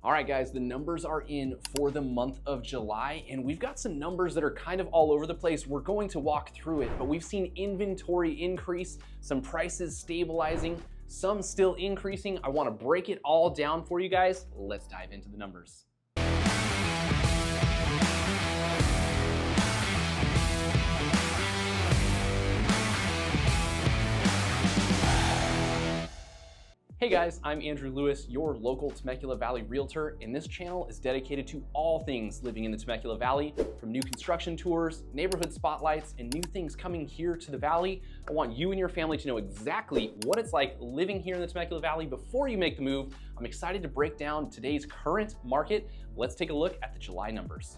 All right, guys, the numbers are in for the month of July, and we've got some numbers that are kind of all over the place. We're going to walk through it, but we've seen inventory increase, some prices stabilizing, some still increasing. I want to break it all down for you guys. Let's dive into the numbers. Hey guys, I'm Andrew Lewis, your local Temecula Valley realtor, and this channel is dedicated to all things living in the Temecula Valley, from new construction tours, neighborhood spotlights, and new things coming here to the Valley. I want you and your family to know exactly what it's like living here in the Temecula Valley before you make the move. I'm excited to break down today's current market. Let's take a look at the July numbers.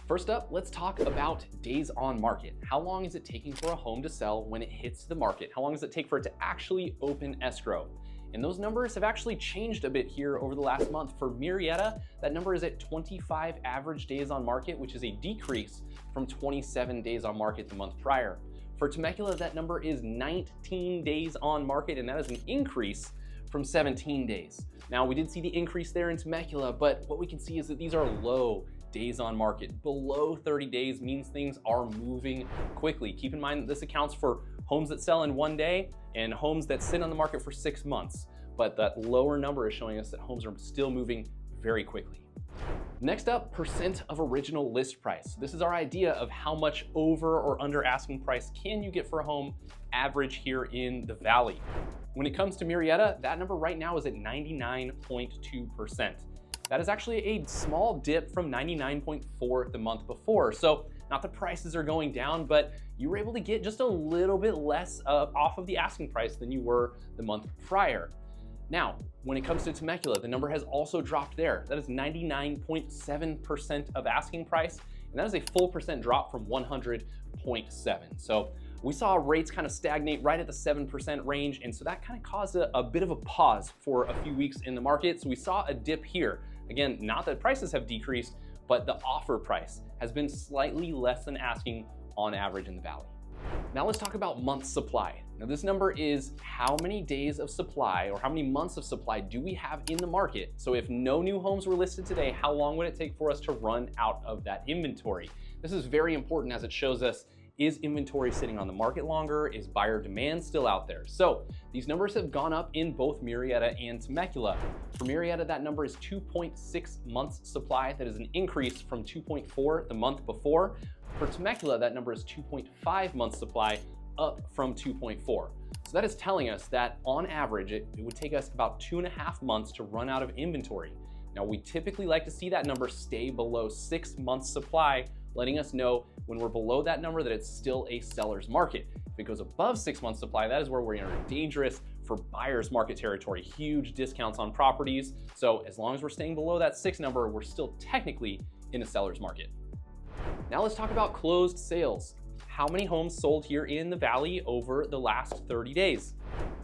First up, let's talk about days on market. How long is it taking for a home to sell when it hits the market? How long does it take for it to actually open escrow? And those numbers have actually changed a bit here over the last month. For Murrieta, that number is at 25 average days on market, which is a decrease from 27 days on market the month prior. For Temecula, that number is 19 days on market, and that is an increase from 17 days. Now, we did see the increase there in Temecula, but what we can see is that these are low days on market. Below 30 days means things are moving quickly. Keep in mind that this accounts for homes that sell in one day and homes that sit on the market for 6 months. But that lower number is showing us that homes are still moving very quickly. Next up, percent of original list price. This is our idea of how much over or under asking price can you get for a home average here in the Valley. When it comes to Murrieta, that number right now is at 99.2%. That is actually a small dip from 99.4 the month before. So not that prices are going down, but you were able to get just a little bit less off of the asking price than you were the month prior. Now, when it comes to Temecula, the number has also dropped there. That is 99.7% of asking price, and that is a full percent drop from 100.7. So we saw rates kind of stagnate right at the 7% range, and so that kind of caused a bit of a pause for a few weeks in the market. So we saw a dip here. Again, not that prices have decreased, but the offer price has been slightly less than asking on average in the Valley. Now let's talk about month supply. Now this number is how many days of supply or how many months of supply do we have in the market? So if no new homes were listed today, how long would it take for us to run out of that inventory? This is very important as it shows us, is inventory sitting on the market longer? Is buyer demand still out there? So these numbers have gone up in both Murrieta and Temecula. For Murrieta, that number is 2.6 months supply. That is an increase from 2.4 the month before. For Temecula, that number is 2.5 months supply, up from 2.4. So that is telling us that on average, it would take us about 2.5 months to run out of inventory. Now, we typically like to see that number stay below 6 months supply, letting us know when we're below that number that it's still a seller's market. If it goes above 6 months supply, that is where we're in a dangerous for buyer's market territory, huge discounts on properties. So as long as we're staying below that 6 number, we're still technically in a seller's market. Now let's talk about closed sales. How many homes sold here in the Valley over the last 30 days?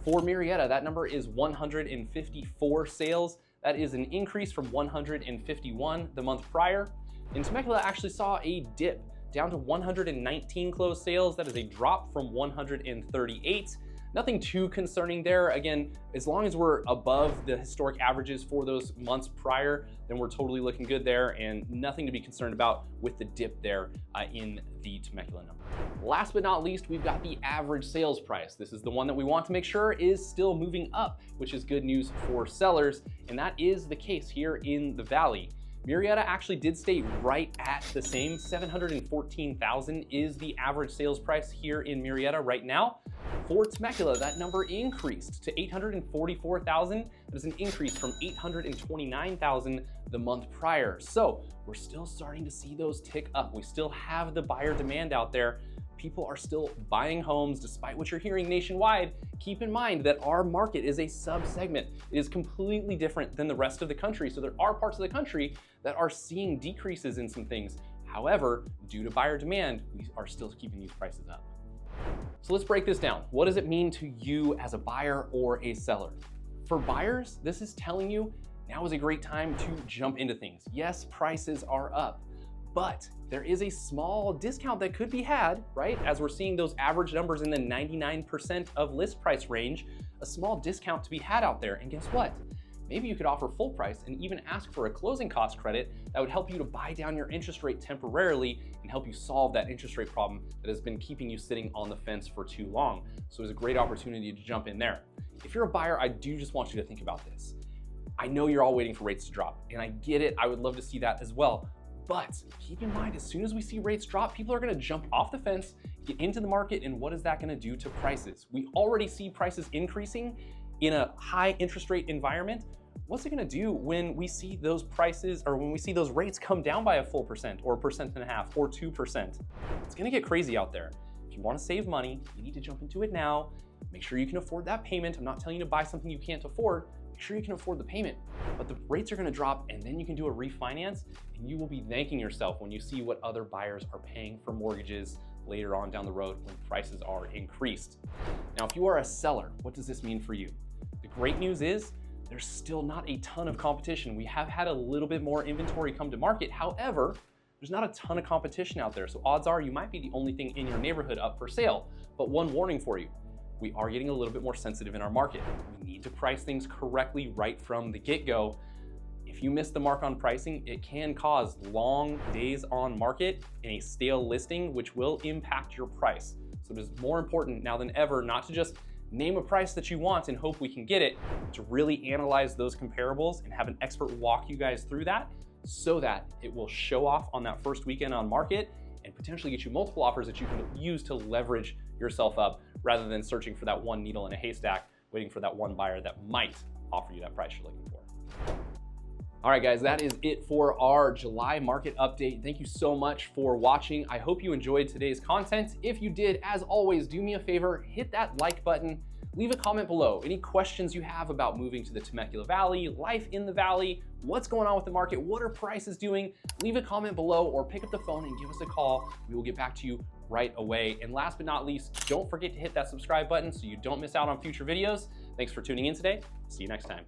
For Murrieta, that number is 154 sales. That is an increase from 151 the month prior. And Temecula actually saw a dip down to 119 closed sales. That is a drop from 138. Nothing too concerning there. Again, as long as we're above the historic averages for those months prior, then we're totally looking good there and nothing to be concerned about with the dip there in the Temecula number. Last but not least, we've got the average sales price. This is the one that we want to make sure is still moving up, which is good news for sellers. And that is the case here in the Valley. Murrieta actually did stay right at the same. 714,000 is the average sales price here in Murrieta right now. For Temecula, that number increased to 844,000. That is an increase from 829,000 the month prior. So we're still starting to see those tick up. We still have the buyer demand out there. People are still buying homes despite what you're hearing nationwide. Keep in mind that our market is a sub-segment. It is completely different than the rest of the country. So there are parts of the country that are seeing decreases in some things. However, due to buyer demand, we are still keeping these prices up. So let's break this down. What does it mean to you as a buyer or a seller? For buyers, this is telling you now is a great time to jump into things. Yes, prices are up, but there is a small discount that could be had, right? As we're seeing those average numbers in the 99% of list price range, a small discount to be had out there. And guess what? maybe you could offer full price and even ask for a closing cost credit that would help you to buy down your interest rate temporarily and help you solve that interest rate problem that has been keeping you sitting on the fence for too long. So it's a great opportunity to jump in there. If you're a buyer, I do just want you to think about this. I know you're all waiting for rates to drop, and I get it. I would love to see that as well. But keep in mind, as soon as we see rates drop, people are gonna jump off the fence, get into the market, and what is that gonna do to prices? We already see prices increasing in a high interest rate environment. What's it gonna do when we see those prices, or when we see those rates come down by a full percent, or 1.5% or 2%? It's gonna get crazy out there. If you wanna save money, you need to jump into it now. Make sure you can afford that payment. I'm not telling you to buy something you can't afford. Make sure you can afford the payment, but the rates are gonna drop, and then you can do a refinance, and you will be thanking yourself when you see what other buyers are paying for mortgages later on down the road when prices are increased. Now, if you are a seller, what does this mean for you? The great news is there's still not a ton of competition. We have had a little bit more inventory come to market. However, there's not a ton of competition out there. So odds are you might be the only thing in your neighborhood up for sale. But one warning for you, we are getting a little bit more sensitive in our market. We need to price things correctly right from the get-go. If you miss the mark on pricing, it can cause long days on market and a stale listing, which will impact your price. So it is more important now than ever not to just name a price that you want and hope we can get it, to really analyze those comparables and have an expert walk you guys through that so that it will show off on that first weekend on market and potentially get you multiple offers that you can use to leverage yourself up, rather than searching for that one needle in a haystack, waiting for that one buyer that might offer you that price you're looking for. All right, guys, that is it for our July market update. Thank you so much for watching. I hope you enjoyed today's content. If you did, as always, do me a favor, hit that like button, leave a comment below. Any questions you have about moving to the Temecula Valley, life in the Valley, what's going on with the market, what are prices doing, leave a comment below or pick up the phone and give us a call. We will get back to you right away. And last but not least, don't forget to hit that subscribe button so you don't miss out on future videos. Thanks for tuning in today. See you next time.